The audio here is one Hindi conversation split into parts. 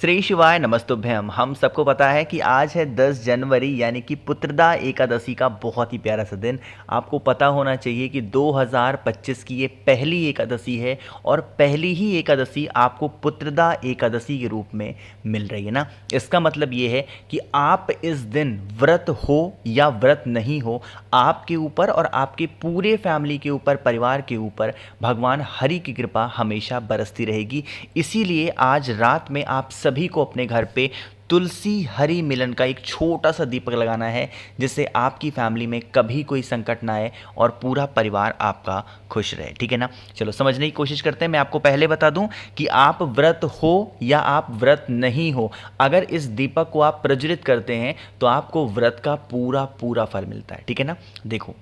श्री शिवाय नमस्तुभ्यम। हम सबको पता है कि आज है 10 जनवरी यानी कि पुत्रदा एकादशी का बहुत ही प्यारा सा दिन। आपको पता होना चाहिए कि 2025 की ये पहली एकादशी है और पहली ही एकादशी आपको पुत्रदा एकादशी के रूप में मिल रही है ना। इसका मतलब ये है कि आप इस दिन व्रत हो या व्रत नहीं हो, आपके ऊपर और आपके पूरे फैमिली के ऊपर, परिवार के ऊपर भगवान हरि की कृपा हमेशा बरसती रहेगी। इसीलिए आज रात में आप सभी को अपने घर पे तुलसी हरि मिलन का एक छोटा सा दीपक लगाना है, जिससे आपकी फैमिली में कभी कोई संकट ना आए और पूरा परिवार आपका खुश रहे। ठीक है ना। चलो समझने की कोशिश करते हैं। मैं आपको पहले बता दूं कि आप व्रत हो या आप व्रत नहीं हो, अगर इस दीपक को आप प्रज्वलित करते हैं तो आपको व्रत का पूरा पूरा फल मिलता है। ठीक है ना। देखो,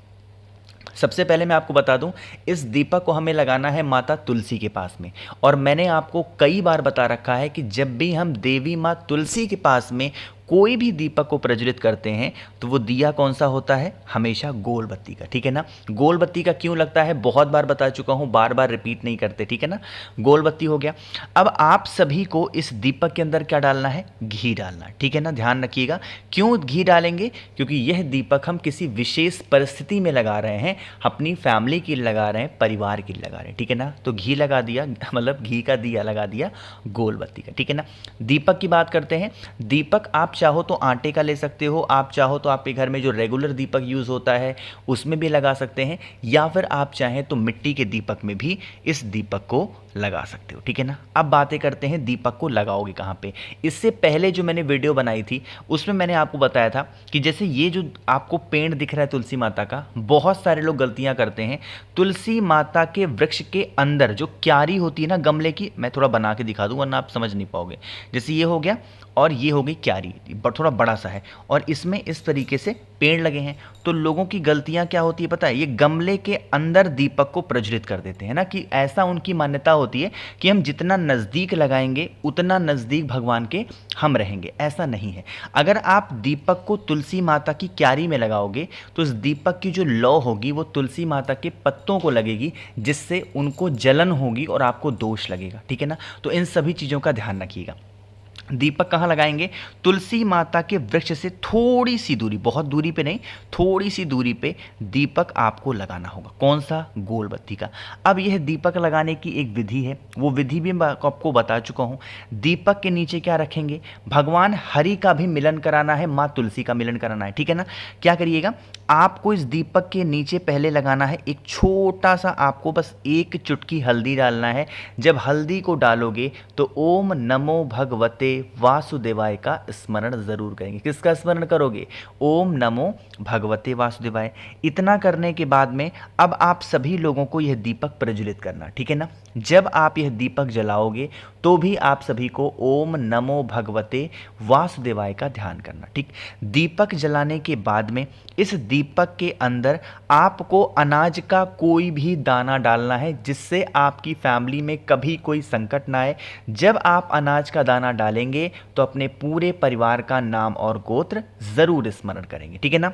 सबसे पहले मैं आपको बता दूं, इस दीपक को हमें लगाना है माता तुलसी के पास में। और मैंने आपको कई बार बता रखा है कि जब भी हम देवी माँ तुलसी के पास में कोई भी दीपक को प्रज्वलित करते हैं तो वो दिया कौन सा होता है, हमेशा गोल बत्ती का। ठीक है ना। गोल बत्ती का क्यों लगता है, बहुत बार बता चुका हूं, बार बार रिपीट नहीं करते। ठीक है ना। गोल बत्ती हो गया। अब आप सभी को इस दीपक के अंदर क्या डालना है, घी डालना। ठीक है ना। ध्यान रखिएगा। क्यों घी डालेंगे, क्योंकि यह दीपक हम किसी विशेष परिस्थिति में लगा रहे हैं, अपनी फैमिली के लिए लगा रहे हैं, परिवार के लिए लगा रहे हैं। ठीक है ना। तो घी लगा दिया, मतलब घी का दिया लगा दिया गोल बत्ती का। ठीक है ना। दीपक की बात करते हैं। दीपक आप चाहो तो आटे का ले सकते हो, आप चाहो तो आपके घर में जो रेगुलर दीपक यूज़ होता है उसमें भी लगा सकते हैं, या फिर आप चाहें तो मिट्टी के दीपक में भी इस दीपक को लगा सकते हो। ठीक है ना। अब बातें करते हैं दीपक को लगाओगे कहाँ पे। इससे पहले जो मैंने वीडियो बनाई थी उसमें मैंने आपको बताया था कि जैसे ये जो आपको पेड़ दिख रहा है तुलसी माता का, बहुत सारे लोग गलतियां करते हैं। तुलसी माता के वृक्ष के अंदर जो क्यारी होती है ना गमले की, मैं थोड़ा बना के दिखा दूं वरना आप समझ नहीं पाओगे। जैसे ये हो गया और ये हो गई क्यारी, थोड़ा बड़ा सा है और इसमें इस तरीके से पेड़ लगे हैं। तो लोगों की गलतियां क्या होती है पता है, ये गमले के अंदर दीपक को प्रज्वलित कर देते हैं ना, कि ऐसा उनकी मान्यता होती है कि हम जितना नज़दीक लगाएंगे उतना नज़दीक भगवान के हम रहेंगे। ऐसा नहीं है। अगर आप दीपक को तुलसी माता की क्यारी में लगाओगे तो इस दीपक की जो लौ होगी वो तुलसी माता के पत्तों को लगेगी, जिससे उनको जलन होगी और आपको दोष लगेगा। ठीक है ना। तो इन सभी चीज़ों का ध्यान रखिएगा। दीपक कहाँ लगाएंगे, तुलसी माता के वृक्ष से थोड़ी सी दूरी, बहुत दूरी पे नहीं, थोड़ी सी दूरी पे दीपक आपको लगाना होगा। कौन सा, गोल बत्ती का। अब यह दीपक लगाने की एक विधि है, वो विधि भी मैं आपको बता चुका हूँ। दीपक के नीचे क्या रखेंगे, भगवान हरि का भी मिलन कराना है, माँ तुलसी का मिलन कराना है। ठीक है ना। क्या करिएगा, आपको इस दीपक के नीचे पहले लगाना है एक छोटा सा, आपको बस एक चुटकी हल्दी डालना है। जब हल्दी को डालोगे तो ओम नमो भगवते वासुदेवाय का स्मरण जरूर करेंगे। किसका स्मरण करोगे, ओम नमो भगवते वासुदेवाय। इतना करने के बाद में अब आप सभी लोगों को यह दीपक प्रज्वलित करना। ठीक है ना। जब आप यह दीपक जलाओगे तो भी आप सभी को ओम नमो भगवते वासुदेवाय का ध्यान करना। ठीक। दीपक जलाने के बाद में इस दीपक के अंदर आपको अनाज का कोई भी दाना डालना है, जिससे आपकी फैमिली में कभी कोई संकट ना आए। जब आप अनाज का दाना डालेंगे तो अपने पूरे परिवार का नाम और गोत्र जरूर स्मरण करेंगे। ठीक है ना।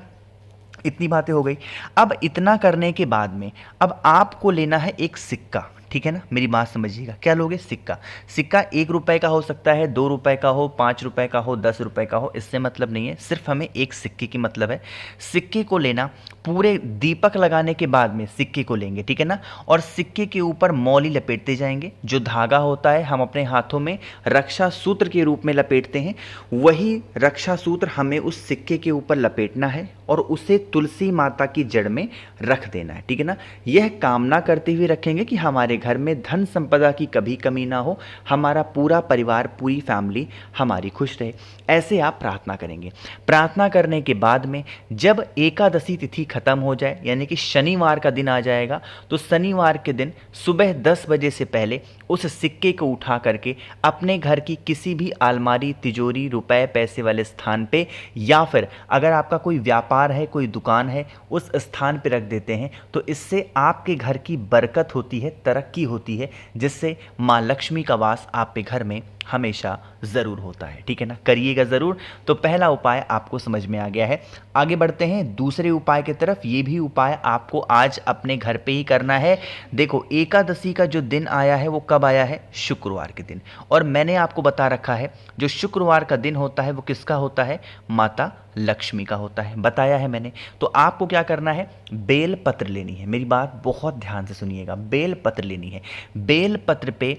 इतनी बातें हो गई। अब इतना करने के बाद में अब आपको लेना है एक सिक्का। ठीक है ना। मेरी बात समझिएगा। क्या लोगे, सिक्का। सिक्का 1 रुपए का हो सकता है, 2 रुपए का हो, 5 रुपए का हो, 10 रुपए का हो, इससे मतलब नहीं है। सिर्फ हमें एक सिक्के की मतलब है। सिक्के को लेना, पूरे दीपक लगाने के बाद में सिक्के को लेंगे। ठीक है ना। और सिक्के के ऊपर मौली लपेटते जाएंगे। जो धागा होता है हम अपने हाथों में रक्षा सूत्र के रूप में लपेटते हैं, वही रक्षा सूत्र हमें उस सिक्के के ऊपर लपेटना है और उसे तुलसी माता की जड़ में रख देना है। ठीक है ना। यह कामना करते हुए रखेंगे कि हमारे घर में धन संपदा की कभी कमी ना हो, हमारा पूरा परिवार, पूरी फैमिली हमारी खुश रहे। ऐसे आप प्रार्थना करेंगे। प्रार्थना करने के बाद में जब एकादशी तिथि खत्म हो जाए, यानी कि शनिवार का दिन आ जाएगा, तो शनिवार के दिन सुबह 10 बजे से पहले उस सिक्के को उठा करके अपने घर की किसी भी अलमारी, तिजोरी, रुपए पैसे वाले स्थान पे, या फिर अगर आपका कोई व्यापार है, कोई दुकान है, उस स्थान पे रख देते हैं। तो इससे आपके घर की बरकत होती है, तरक्की होती है, जिससे माँ लक्ष्मी का वास आपके घर में हमेशा ज़रूर होता है। ठीक है ना, करिएगा ज़रूर। तो पहला उपाय आपको समझ में आ गया है। आगे बढ़ते हैं दूसरे उपाय की तरफ। ये भी उपाय आपको आज अपने घर पे ही करना है। देखो, एकादशी का जो दिन आया है वो कब आया है? शुक्रवार के दिन। और मैंने आपको बता रखा है जो शुक्रवार का दिन होता है वो किसका होता है? माता लक्ष्मी का होता है, बताया है मैंने। तो आपको क्या करना है? बेल पत्र लेनी है। मेरी बात बहुत ध्यान से सुनिएगा, बेल पत्र लेनी है। बेल पत्र पे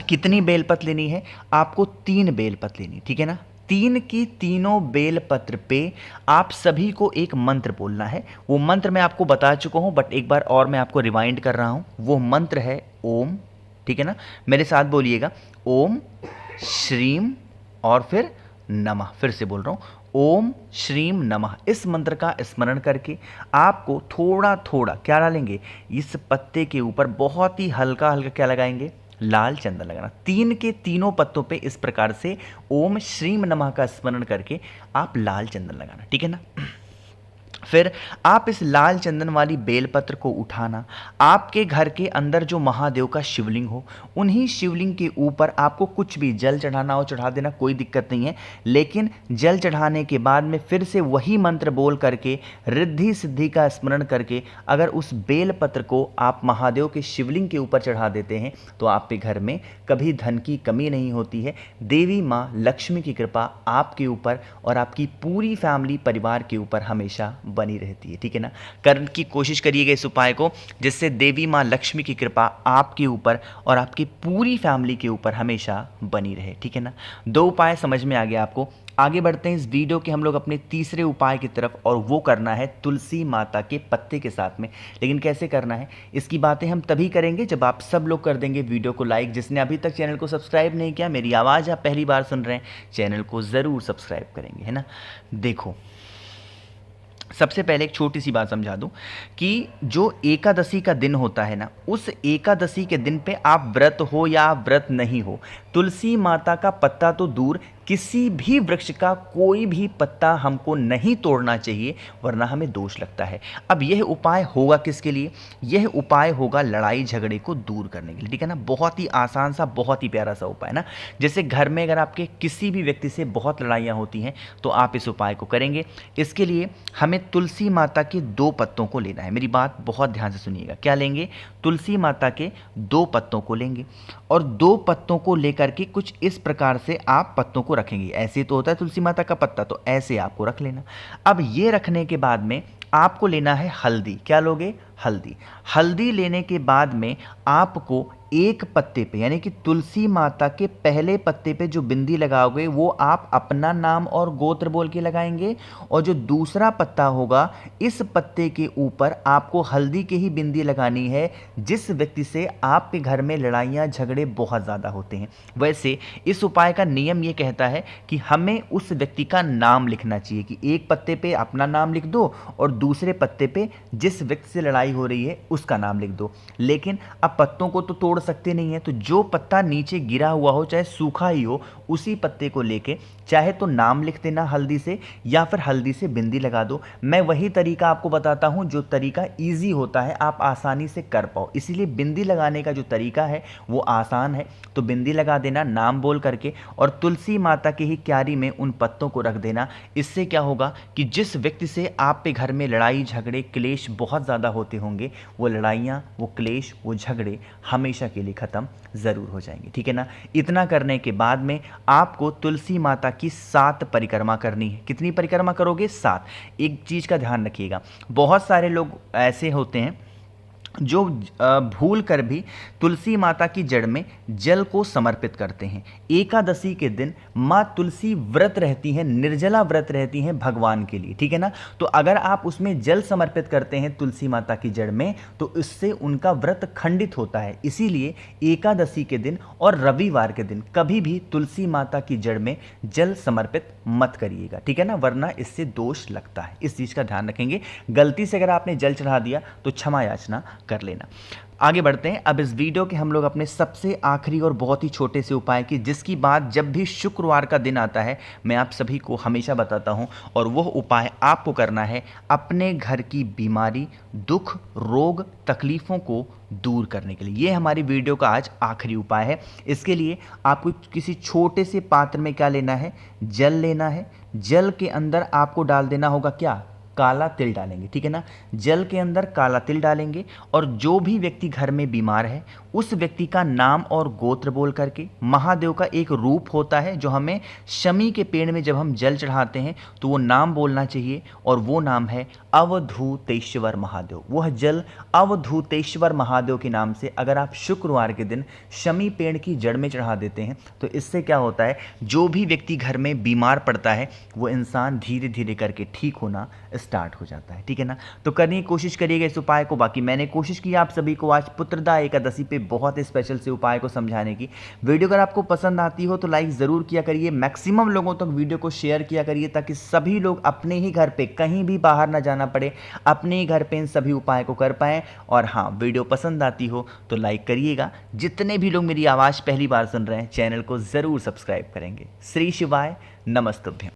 कितनी बेलपत्र लेनी है? आपको 3 बेलपत्र लेनी, ठीक है ना। 3 की तीनों बेलपत्र पे आप सभी को एक मंत्र बोलना है। वो मंत्र मैं आपको बता चुका हूं, बट एक बार और मैं आपको रिवाइंड कर रहा हूं। वो मंत्र है ओम, ठीक है ना। मेरे साथ बोलिएगा, ओम श्रीम और फिर नमः। फिर से बोल रहा हूं, ओम श्रीम नमः। इस मंत्र का स्मरण करके आपको थोड़ा थोड़ा क्या डालेंगे? इस पत्ते के ऊपर बहुत ही हल्का हल्का क्या लगाएंगे? लाल चंदन लगाना। 3 के तीनों पत्तों पे इस प्रकार से ओम श्रीम नमः का स्मरण करके आप लाल चंदन लगाना, ठीक है ना। फिर आप इस लाल चंदन वाली बेलपत्र को उठाना, आपके घर के अंदर जो महादेव का शिवलिंग हो उन्हीं शिवलिंग के ऊपर आपको कुछ भी जल चढ़ाना हो चढ़ा देना, कोई दिक्कत नहीं है। लेकिन जल चढ़ाने के बाद में फिर से वही मंत्र बोल करके रिद्धि सिद्धि का स्मरण करके अगर उस बेलपत्र को आप महादेव के शिवलिंग के ऊपर चढ़ा देते हैं तो आपके घर में कभी धन की कमी नहीं होती है। देवी माँ लक्ष्मी की कृपा आपके ऊपर और आपकी पूरी फैमिली परिवार के ऊपर हमेशा बनी रहती है, ठीक है ना। करने की कोशिश करिएगा इस उपाय को, जिससे देवी माँ लक्ष्मी की कृपा आपके ऊपर और आपकी पूरी फैमिली के ऊपर हमेशा बनी रहे, ठीक है ना। 2 उपाय समझ में आ गया आपको। आगे बढ़ते हैं इस वीडियो के हम लोग अपने तीसरे उपाय की तरफ, और वो करना है तुलसी माता के पत्ते के साथ में। लेकिन कैसे करना है इसकी बातें हम तभी करेंगे जब आप सब लोग कर देंगे वीडियो को लाइक। जिसने अभी तक चैनल को सब्सक्राइब नहीं किया, मेरी आवाज़ आप पहली बार सुन रहे हैं, चैनल को ज़रूर सब्सक्राइब करेंगे, है ना। देखो, सबसे पहले एक छोटी सी बात समझा दूं कि जो एकादशी का दिन होता है ना, उस एकादशी के दिन पे आप व्रत हो या आप व्रत नहीं हो, तुलसी माता का पत्ता तो दूर, किसी भी वृक्ष का कोई भी पत्ता हमको नहीं तोड़ना चाहिए, वरना हमें दोष लगता है। अब यह उपाय होगा किसके लिए? यह उपाय होगा लड़ाई झगड़े को दूर करने के लिए, ठीक है ना। बहुत ही आसान सा, बहुत ही प्यारा सा उपाय ना। जैसे घर में अगर आपके किसी भी व्यक्ति से बहुत लड़ाइयाँ होती हैं तो आप इस उपाय को करेंगे। इसके लिए हमें तुलसी माता के 2 पत्तों को लेना है। मेरी बात बहुत ध्यान से सुनिएगा। क्या लेंगे? तुलसी माता के 2 पत्तों को लेंगे, और 2 पत्तों को लेकर के कुछ इस प्रकार से आप पत्तों को रखेंगे। ऐसे तो होता है तुलसी माता का पत्ता, तो ऐसे आपको रख लेना। अब ये रखने के बाद में आपको लेना है हल्दी। क्या लोगे? हल्दी। हल्दी लेने के बाद में आपको एक पत्ते पे, यानी कि तुलसी माता के पहले पत्ते पे जो बिंदी लगाओगे वो आप अपना नाम और गोत्र बोल के लगाएंगे, और जो दूसरा पत्ता होगा इस पत्ते के ऊपर आपको हल्दी की ही बिंदी लगानी है जिस व्यक्ति से आपके घर में लड़ाइयाँ झगड़े बहुत ज़्यादा होते हैं। वैसे इस उपाय का नियम ये कहता है कि हमें उस व्यक्ति का नाम लिखना चाहिए, कि एक पत्ते पे अपना नाम लिख दो और दूसरे पत्ते पे जिस व्यक्ति से लड़ाई हो रही है उसका नाम लिख दो। लेकिन अब पत्तों को तो तोड़ सकते नहीं है, तो जो पत्ता नीचे गिरा हुआ हो, चाहे सूखा ही हो, उसी पत्ते को लेके चाहे तो नाम लिख देना हल्दी से, या फिर हल्दी से बिंदी लगा दो। मैं वही तरीका आपको बताता हूं जो तरीका इजी होता है, आप आसानी से कर पाओ। इसीलिए बिंदी लगाने का जो तरीका है वो आसान है। तो बिंदी लगा देना नाम बोल करके, और तुलसी माता की ही क्यारी में उन पत्तों को रख देना। इससे क्या होगा कि जिस व्यक्ति से आप पे घर में लड़ाई झगड़े क्लेश बहुत ज़्यादा होते होंगे, वो लड़ाइयाँ, वो क्लेश, वो झगड़े हमेशा के लिए ख़त्म ज़रूर हो जाएंगे, ठीक है ना। इतना करने के बाद में आपको तुलसी माता की 7 परिक्रमा करनी है। कितनी परिक्रमा करोगे? 7। एक चीज़ का ध्यान रखिएगा, बहुत सारे लोग ऐसे होते हैं जो भूल कर भी तुलसी माता की जड़ में जल को समर्पित करते हैं। एकादशी के दिन माँ तुलसी व्रत रहती हैं, निर्जला व्रत रहती हैं भगवान के लिए, ठीक है ना। तो अगर आप उसमें जल समर्पित करते हैं तुलसी माता की जड़ में, तो इससे उनका व्रत खंडित होता है। इसीलिए एकादशी के दिन और रविवार के दिन कभी भी तुलसी माता की जड़ में जल समर्पित मत करिएगा, ठीक है ना, वरना इससे दोष लगता है। इस चीज़ का ध्यान रखेंगे। गलती से अगर आपने जल चढ़ा दिया तो क्षमा याचना कर लेना। आगे बढ़ते हैं। अब इस वीडियो के हम लोग अपने सबसे आखिरी और बहुत ही छोटे से उपाय की, जिसकी बात जब भी शुक्रवार का दिन आता है मैं आप सभी को हमेशा बताता हूं, और वह उपाय आपको करना है अपने घर की बीमारी, दुख, रोग, तकलीफ़ों को दूर करने के लिए। ये हमारी वीडियो का आज आखिरी उपाय है। इसके लिए आपको किसी छोटे से पात्र में क्या लेना है, जल लेना है। जल के अंदर आपको डाल देना होगा क्या, काला तिल डालेंगे, ठीक है ना। जल के अंदर काला तिल डालेंगे और जो भी व्यक्ति घर में बीमार है उस व्यक्ति का नाम और गोत्र बोल करके, महादेव का एक रूप होता है जो हमें शमी के पेड़ में जब हम जल चढ़ाते हैं तो वो नाम बोलना चाहिए, और वो नाम है अवधूतेश्वर महादेव। वह जल अवधूतेश्वर महादेव के नाम से अगर आप शुक्रवार के दिन शमी पेड़ की जड़ में चढ़ा देते हैं तो इससे क्या होता है, जो भी व्यक्ति घर में बीमार पड़ता है वो इंसान धीरे धीरे करके ठीक होना स्टार्ट हो जाता है, ठीक है ना। तो करने की कोशिश करिएगा इस उपाय को। बाकी मैंने कोशिश की आप सभी को आज पुत्रदा एकादशी पे बहुत स्पेशल से उपाय को समझाने की। वीडियो अगर आपको पसंद आती हो तो लाइक ज़रूर किया करिए, मैक्सिमम लोगों तक वीडियो को शेयर किया करिए, ताकि सभी लोग अपने ही घर पे, कहीं भी बाहर ना जाना पड़े, अपने ही घर पे इन सभी उपाय को कर पाएँ। और हाँ, वीडियो पसंद आती हो तो लाइक करिएगा। जितने भी लोग मेरी आवाज़ पहली बार सुन रहे हैं चैनल को ज़रूर सब्सक्राइब करेंगे। श्री शिवाय नमस्तुभ्यम।